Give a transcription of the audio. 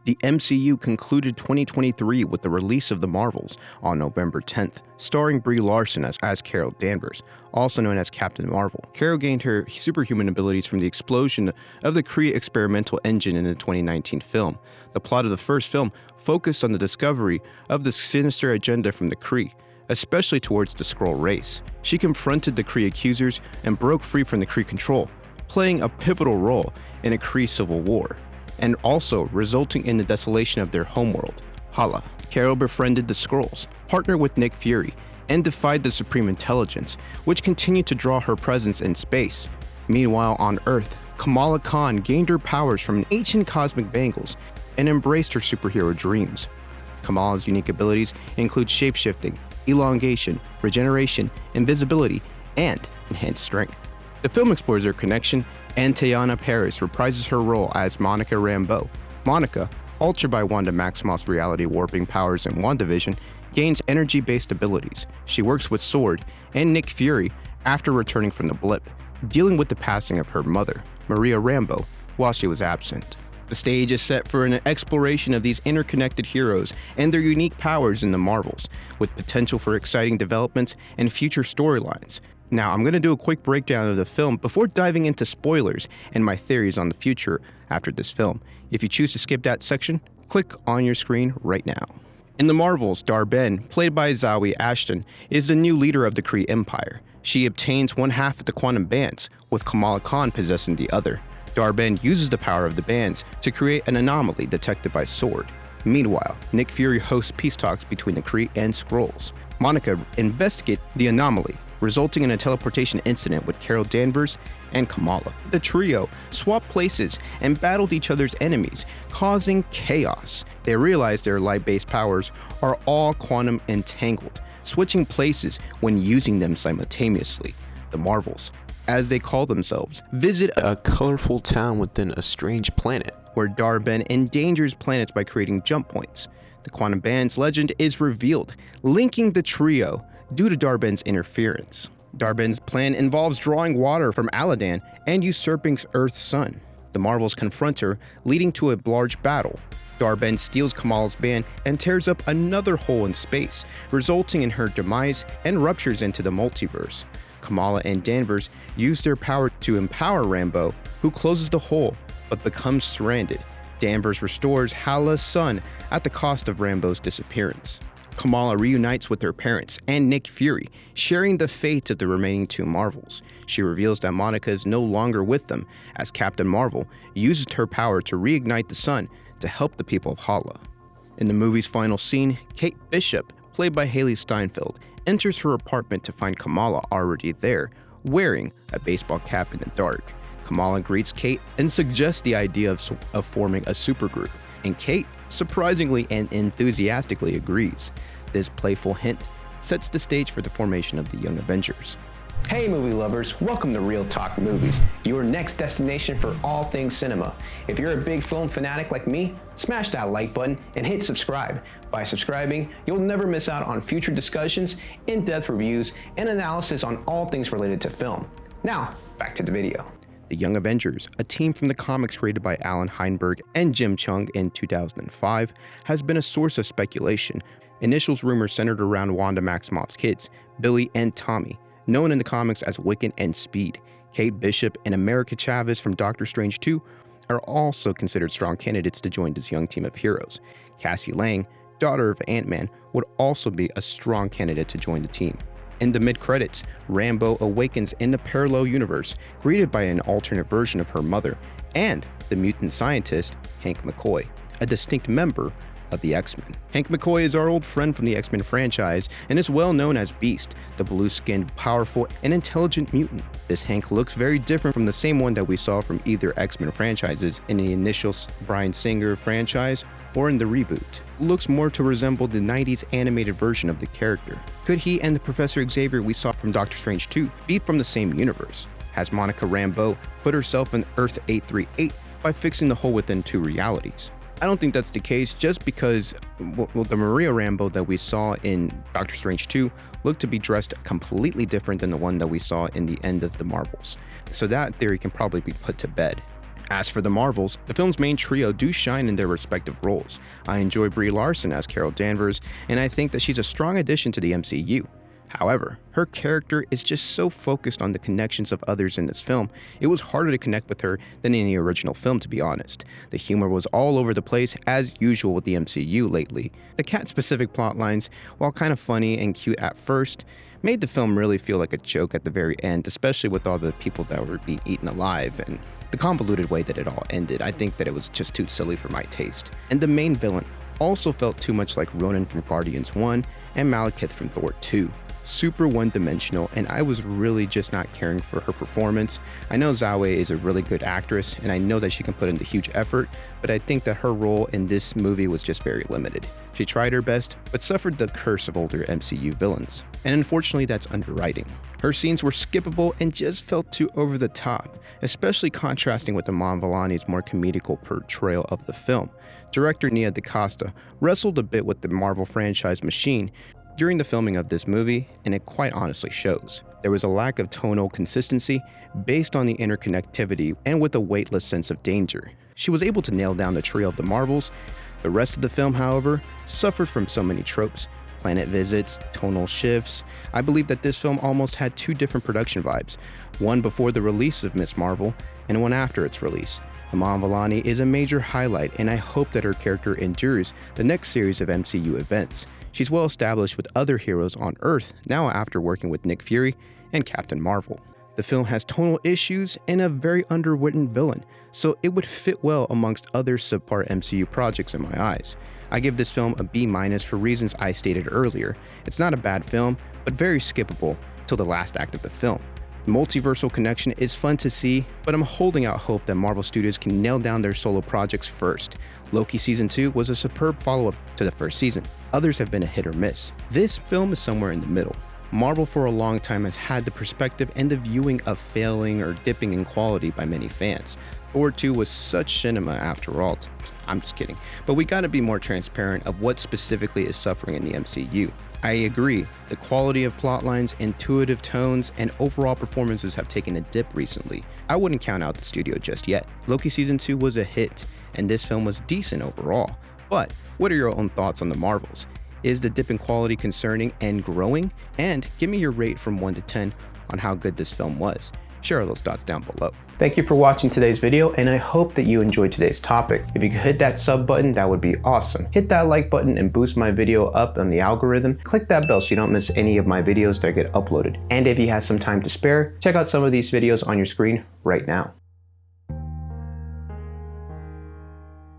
The MCU concluded 2023 with the release of The Marvels on November 10th, starring Brie Larson as Carol Danvers, also known as Captain Marvel. Carol gained her superhuman abilities from the explosion of the Kree experimental engine in the 2019 film. The plot of the first film focused on the discovery of the sinister agenda from the Kree, especially towards the Skrull race. She confronted the Kree accusers and broke free from the Kree control, playing a pivotal role in a Kree civil war, and also resulting in the desolation of their homeworld, Hala. Carol befriended the Skrulls, partnered with Nick Fury, and defied the Supreme Intelligence, which continued to draw her presence in space. Meanwhile, on Earth, Kamala Khan gained her powers from ancient cosmic bangles and embraced her superhero dreams. Kamala's unique abilities include shapeshifting, elongation, regeneration, invisibility, and enhanced strength. The film explores their connection, and Teyonah Parris reprises her role as Monica Rambeau. Monica, altered by Wanda Maximoff's reality warping powers in WandaVision, gains energy-based abilities. She works with S.W.O.R.D and Nick Fury after returning from the blip, dealing with the passing of her mother, Monica Rambeau, while she was absent. The stage is set for an exploration of these interconnected heroes and their unique powers in the Marvels, with potential for exciting developments and future storylines. Now, I'm going to do a quick breakdown of the film before diving into spoilers and my theories on the future after this film. If you choose to skip that section, click on your screen right now. In the Marvels, Dar-Benn, played by Zawe Ashton, is the new leader of the Kree Empire. She obtains one half of the quantum bands, with Kamala Khan possessing the other. Dar-Benn uses the power of the bands to create an anomaly detected by S.W.O.R.D. Meanwhile, Nick Fury hosts peace talks between the Kree and Skrulls. Monica investigates the anomaly, resulting in a teleportation incident with Carol Danvers and Kamala. The trio swapped places and battled each other's enemies, causing chaos. They realize their light-based powers are all quantum entangled, switching places when using them simultaneously. The Marvels, as they call themselves, visit a colorful town within a strange planet, where Dar-Benn endangers planets by creating jump points. The quantum band's legend is revealed, linking the trio due to Dar-Benn's interference. Dar-Benn's plan involves drawing water from Aladan and usurping Earth's sun. The Marvels confront her, leading to a large battle. Dar-Benn steals Kamala's band and tears up another hole in space, resulting in her demise and ruptures into the multiverse. Kamala and Danvers use their power to empower Rambeau, who closes the hole but becomes stranded. Danvers restores Hala's son at the cost of Rambeau's disappearance. Kamala reunites with her parents and Nick Fury, sharing the fate of the remaining two Marvels. She reveals that Monica is no longer with them, as Captain Marvel uses her power to reignite the sun to help the people of Hala. In the movie's final scene, Kate Bishop, played by Hailee Steinfeld, enters her apartment to find Kamala already there, wearing a baseball cap in the dark. Kamala greets Kate and suggests the idea of forming a supergroup, and Kate surprisingly and enthusiastically agrees. This playful hint sets the stage for the formation of the Young Avengers. Hey movie lovers, welcome to Real Talk Movies, your next destination for all things cinema. If you're a big film fanatic like me, smash that like button and hit subscribe. By subscribing, you'll never miss out on future discussions, in-depth reviews, and analysis on all things related to film. Now, back to the video. The Young Avengers, a team from the comics created by Alan Heinberg and Jim Cheung in 2005, has been a source of speculation. Initial rumors centered around Wanda Maximoff's kids, Billy and Tommy, known in the comics as Wiccan and Speed. Kate Bishop and America Chavez from Doctor Strange 2 are also considered strong candidates to join this young team of heroes. Cassie Lang, daughter of Ant-Man, would also be a strong candidate to join the team. In the mid-credits, Rambeau awakens in the parallel universe, greeted by an alternate version of her mother and the mutant scientist, Hank McCoy, a distinct member of the X-Men. Hank McCoy is our old friend from the X-Men franchise and is well known as Beast, the blue-skinned, powerful, and intelligent mutant. This Hank looks very different from the same one that we saw from either X-Men franchises in the initial Bryan Singer franchise or in the reboot. Looks more to resemble the 90s animated version of the character. Could he and the Professor Xavier we saw from Doctor Strange 2 be from the same universe? Has Monica Rambeau put herself in Earth 838 by fixing the hole within two realities? I don't think that's the case, just because the Monica Rambeau that we saw in Doctor Strange 2 looked to be dressed completely different than the one that we saw in the end of the Marvels. So that theory can probably be put to bed. As for the Marvels, the film's main trio do shine in their respective roles. I enjoy Brie Larson as Carol Danvers, and I think that she's a strong addition to the MCU. However, her character is just so focused on the connections of others in this film, it was harder to connect with her than in the original film, to be honest. The humor was all over the place, as usual with the MCU lately. The cat-specific plotlines, while kind of funny and cute at first, made the film really feel like a joke at the very end, especially with all the people that were being eaten alive, and the convoluted way that it all ended. I think that it was just too silly for my taste. And the main villain also felt too much like Ronan from Guardians 1 and Malekith from Thor 2. Super one-dimensional, and I was really just not caring for her performance. I know S.W.O.R.D is a really good actress, and I know that she can put in the huge effort, but I think that her role in this movie was just very limited. She tried her best, but suffered the curse of older MCU villains. And unfortunately, that's underwriting. Her scenes were skippable and just felt too over the top, especially contrasting with Iman Vellani's more comedical portrayal of the film. Director Nia DaCosta wrestled a bit with the Marvel franchise machine during the filming of this movie, and it quite honestly shows. There was a lack of tonal consistency based on the interconnectivity and with a weightless sense of danger. She was able to nail down the trio of the Marvels. The rest of the film, however, suffered from so many tropes. Planet visits, tonal shifts. I believe that this film almost had two different production vibes, one before the release of Ms. Marvel and one after its release. Iman Vellani is a major highlight, and I hope that her character endures the next series of MCU events. She's well established with other heroes on Earth now after working with Nick Fury and Captain Marvel. The film has tonal issues and a very underwritten villain, so it would fit well amongst other subpar MCU projects in my eyes. I give this film a B- for reasons I stated earlier. It's not a bad film, but very skippable till the last act of the film. The multiversal connection is fun to see, but I'm holding out hope that Marvel Studios can nail down their solo projects first. Loki Season 2 was a superb follow-up to the first season. Others have been a hit or miss. This film is somewhere in the middle. Marvel for a long time has had the perspective and the viewing of failing or dipping in quality by many fans. Thor 2 was such cinema after all. I'm just kidding. But we gotta be more transparent of what specifically is suffering in the MCU. I agree, the quality of plotlines, intuitive tones, and overall performances have taken a dip recently. I wouldn't count out the studio just yet. Loki Season 2 was a hit, and this film was decent overall. But what are your own thoughts on the Marvels? Is the dip in quality concerning and growing? And give me your rate from 1 to 10 on how good this film was. Share those thoughts down below. Thank you for watching today's video, and I hope that you enjoyed today's topic. If you could hit that sub button, that would be awesome. Hit that like button and boost my video up on the algorithm. Click that bell so you don't miss any of my videos that get uploaded. And if you have some time to spare, check out some of these videos on your screen right now.